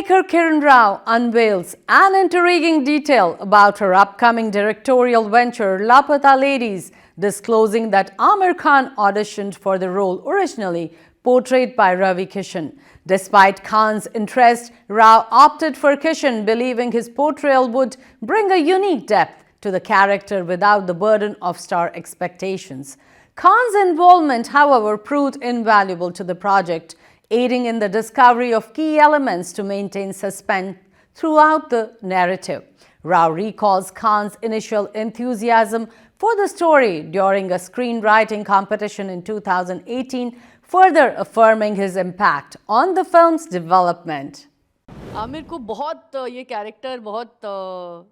Filmmaker Kiran Rao unveils an intriguing detail about her upcoming directorial venture Lapata Ladies, disclosing that Aamir Khan auditioned for the role originally portrayed by Ravi Kishan. Despite Khan's interest, Rao opted for Kishan, believing his portrayal would bring a unique depth to the character without the burden of star expectations. Khan's involvement, however, proved invaluable to the project, aiding in the discovery of key elements to maintain suspense throughout the narrative. Rao recalls Khan's initial enthusiasm for the story during a screenwriting competition in 2018, further affirming his impact on the film's development. Aamir को बहुत ये character बहुत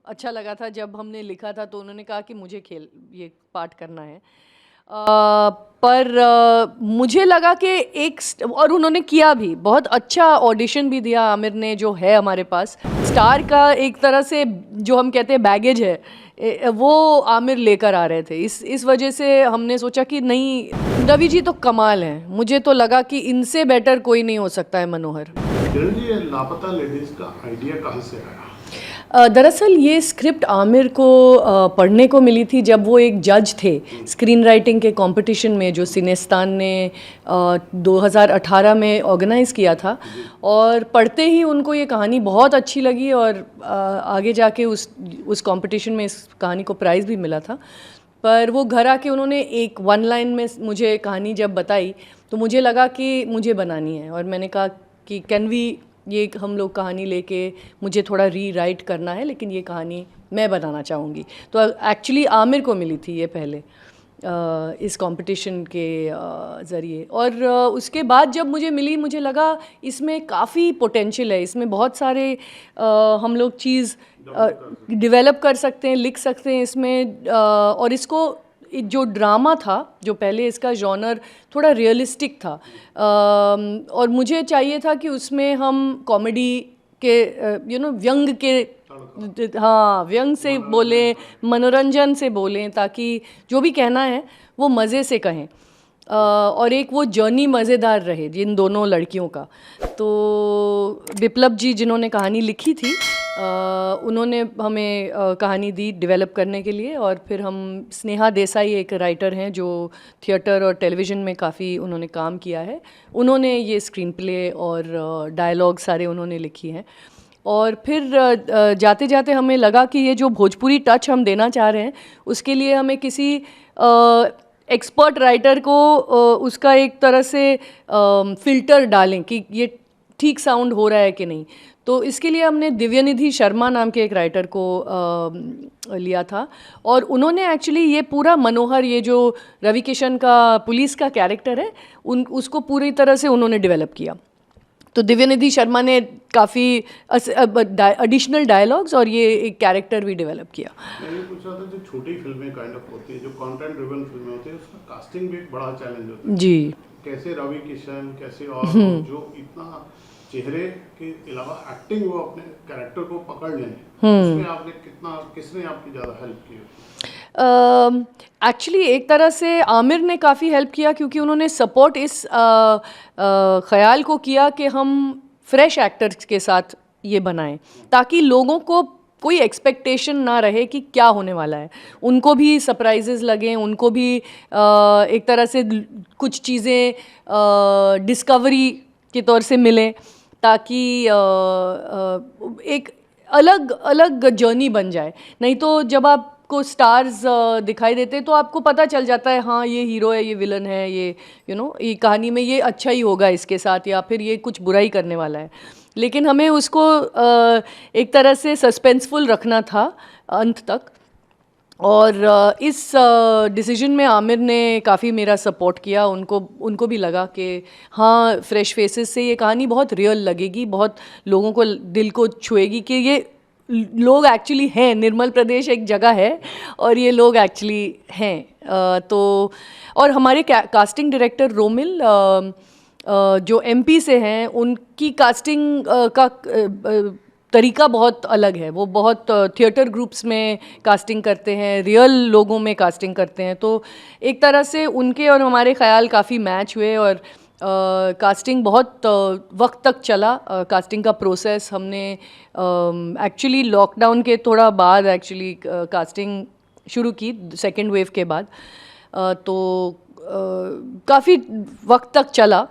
अच्छा लगा था जब हमने लिखा था, तो उन्होंने कहा कि मुझे ये पार्ट करना है। पर मुझे लगा कि और उन्होंने किया भी, बहुत अच्छा ऑडिशन भी दिया आमिर ने, जो है हमारे पास स्टार का एक तरह से जो हम कहते हैं बैगेज है, वो आमिर लेकर आ रहे थे। इस वजह से हमने सोचा कि नहीं, रवि जी तो कमाल हैं, मुझे तो लगा कि इनसे बेटर कोई नहीं हो सकता है मनोहर। ये लापता लेडीज़ का आइडिया कहाँ से आया? दरअसल ये स्क्रिप्ट आमिर को पढ़ने को मिली थी जब वो एक जज थे स्क्रीन राइटिंग के कंपटीशन में, जो सिनेस्तान ने 2018 में ऑर्गेनाइज़ किया था। और पढ़ते ही उनको ये कहानी बहुत अच्छी लगी और आगे जाके उस कंपटीशन में इस कहानी को प्राइज़ भी मिला था। पर वो घर आके उन्होंने एक 1 लाइन में मुझे कहानी जब बताई, तो मुझे लगा कि मुझे बनानी है। और मैंने कहा कि कैन वी, ये हम लोग कहानी लेके, मुझे थोड़ा रीराइट करना है, लेकिन ये कहानी मैं बनाना चाहूँगी। तो एक्चुअली आमिर को मिली थी ये पहले इस कंपटीशन के ज़रिए। और उसके बाद जब मुझे मिली, मुझे लगा इसमें काफ़ी पोटेंशियल है, इसमें बहुत सारे हम लोग चीज़ डेवलप कर सकते हैं, लिख सकते हैं इसमें। और इसको जो ड्रामा था, जो पहले इसका जॉनर थोड़ा रियलिस्टिक था, और मुझे चाहिए था कि उसमें हम कॉमेडी के व्यंग के, हाँ, व्यंग से बोलें, मनोरंजन से बोलें, ताकि जो भी कहना है वो मज़े से कहें और एक वो जर्नी मज़ेदार रहे जिन दोनों लड़कियों का। तो बिप्लब जी जिन्होंने कहानी लिखी थी, उन्होंने हमें कहानी दी डेवलप करने के लिए। और फिर हम, स्नेहा देसाई एक राइटर हैं जो थिएटर और टेलीविज़न में काफ़ी उन्होंने काम किया है, उन्होंने ये स्क्रीन प्ले और डायलॉग सारे उन्होंने लिखी हैं। और फिर जाते जाते हमें लगा कि ये जो भोजपुरी टच हम देना चाह रहे हैं, उसके लिए हमें किसी एक्सपर्ट राइटर को उसका एक तरह से फ़िल्टर डालें कि ये ठीक साउंड हो रहा है कि नहीं। तो इसके लिए हमने दिव्यनिधि शर्मा नाम के एक राइटर को लिया था, और उन्होंने एक्चुअली ये पूरा मनोहर, ये जो रवि किशन का पुलिस का कैरेक्टर है, उसको पूरी तरह से उन्होंने डेवलप किया। तो दिव्यनिधि शर्मा ने काफ़ी एडिशनल डायलॉग्स और ये एक कैरेक्टर भी डेवलप किया। मैं ये पूछ रहा था, जो छोटी फिल्में काइंड ऑफ होती है, जो कंटेंट ड्रिवन फिल्में होती है, उसमें कास्टिंग भी एक बड़ा चैलेंज होता है जी। कैसे रवि किशन, कैसे और जो इतना चेहरे के अलावा एक्टिंग वो अपने कैरेक्टर को पकड़ लें, उसमें आपने किसने आपकी ज़्यादा हेल्प की? एक्चुअली एक तरह से आमिर ने काफ़ी हेल्प किया, क्योंकि उन्होंने सपोर्ट इस ख्याल को किया कि हम फ्रेश एक्टर्स के साथ ये बनाएं, ताकि लोगों को कोई एक्सपेक्टेशन ना रहे कि क्या होने वाला है, उनको भी सरप्राइजेस लगें, उनको भी एक तरह से कुछ चीज़ें डिस्कवरी के तौर से मिलें, ताकि एक अलग अलग जर्नी बन जाए। नहीं तो जब आपको स्टार्स दिखाई देते तो आपको पता चल जाता है, हाँ ये हीरो है, ये विलन है, ये ये कहानी में ये अच्छा ही होगा इसके साथ, या फिर ये कुछ बुरा ही करने वाला है। लेकिन हमें उसको एक तरह से सस्पेंसफुल रखना था अंत तक। और इस डिसीजन में आमिर ने काफ़ी मेरा सपोर्ट किया। उनको भी लगा कि हाँ, फ्रेश फेसेस से ये कहानी बहुत रियल लगेगी, बहुत लोगों को दिल को छुएगी कि ये लोग एक्चुअली हैं, निर्मल प्रदेश एक जगह है और ये लोग एक्चुअली हैं। तो और हमारे कास्टिंग डायरेक्टर रोमिल जो एमपी से हैं, उनकी कास्टिंग का तरीका बहुत अलग है। वो बहुत थिएटर ग्रुप्स में कास्टिंग करते हैं, रियल लोगों में कास्टिंग करते हैं। तो एक तरह से उनके और हमारे ख्याल काफ़ी मैच हुए और कास्टिंग बहुत वक्त तक चला। कास्टिंग का प्रोसेस हमने एक्चुअली लॉकडाउन के थोड़ा बाद एक्चुअली कास्टिंग शुरू की, सेकेंड वेव के बाद। तो काफ़ी वक्त तक चला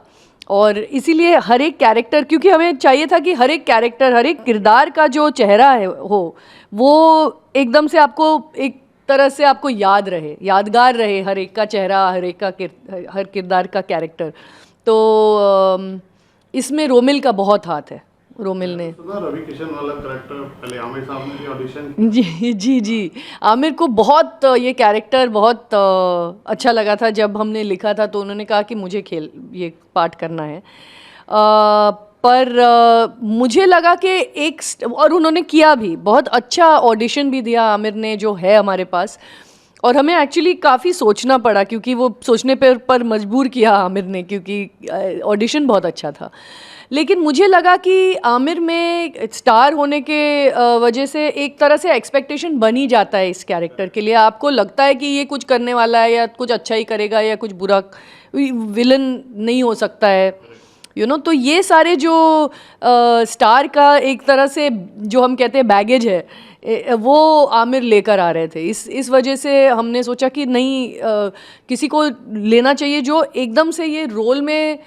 और इसीलिए हर एक कैरेक्टर, क्योंकि हमें चाहिए था कि हर एक कैरेक्टर, हर एक किरदार का जो चेहरा है हो वो एकदम से आपको एक तरह से आपको याद रहे, यादगार रहे, हर एक का चेहरा, हर एक का हर किरदार का कैरेक्टर। तो इसमें रोमिल का बहुत हाथ है। रोमिल ने सुना रवि किशन वाला कैरेक्टर पहले आमिर साहब ने भी ऑडिशन। जी आमिर को बहुत ये कैरेक्टर बहुत अच्छा लगा था। जब हमने लिखा था तो उन्होंने कहा कि मुझे ये पार्ट करना है। पर मुझे लगा कि और उन्होंने किया भी, बहुत अच्छा ऑडिशन भी दिया आमिर ने जो है हमारे पास। और हमें एक्चुअली काफ़ी सोचना पड़ा, क्योंकि वो सोचने पर मजबूर किया आमिर ने, क्योंकि ऑडिशन बहुत अच्छा था। लेकिन मुझे लगा कि आमिर में स्टार होने के वजह से एक तरह से एक्सपेक्टेशन बन ही जाता है इस कैरेक्टर के लिए। आपको लगता है कि ये कुछ करने वाला है, या कुछ अच्छा ही करेगा, या कुछ बुरा, विलन नहीं हो सकता है, तो ये सारे जो स्टार का एक तरह से जो हम कहते हैं बैगेज है, वो आमिर लेकर आ रहे थे। इस वजह से हमने सोचा कि नहीं, किसी को लेना चाहिए जो एकदम से ये रोल में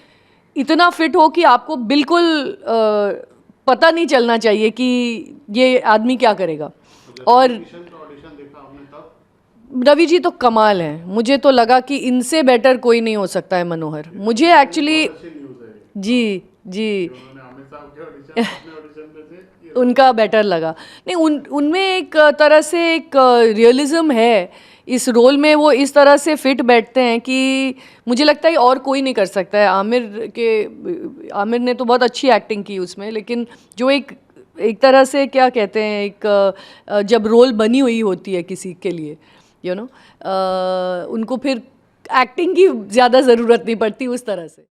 इतना फिट हो कि आपको बिल्कुल पता नहीं चलना चाहिए कि ये आदमी क्या करेगा। और रवि जी तो कमाल हैं। मुझे तो लगा कि इनसे बेटर कोई नहीं हो सकता है मनोहर। मुझे एक्चुअली जी उनका बेटर लगा। नहीं, उनमें एक तरह से एक रियलिज्म है इस रोल में। वो इस तरह से फिट बैठते हैं कि मुझे लगता है और कोई नहीं कर सकता है। आमिर ने तो बहुत अच्छी एक्टिंग की उसमें, लेकिन जो एक तरह से क्या कहते हैं, एक जब रोल बनी हुई होती है किसी के लिए, उनको फिर एक्टिंग की ज़्यादा ज़रूरत नहीं पड़ती उस तरह से।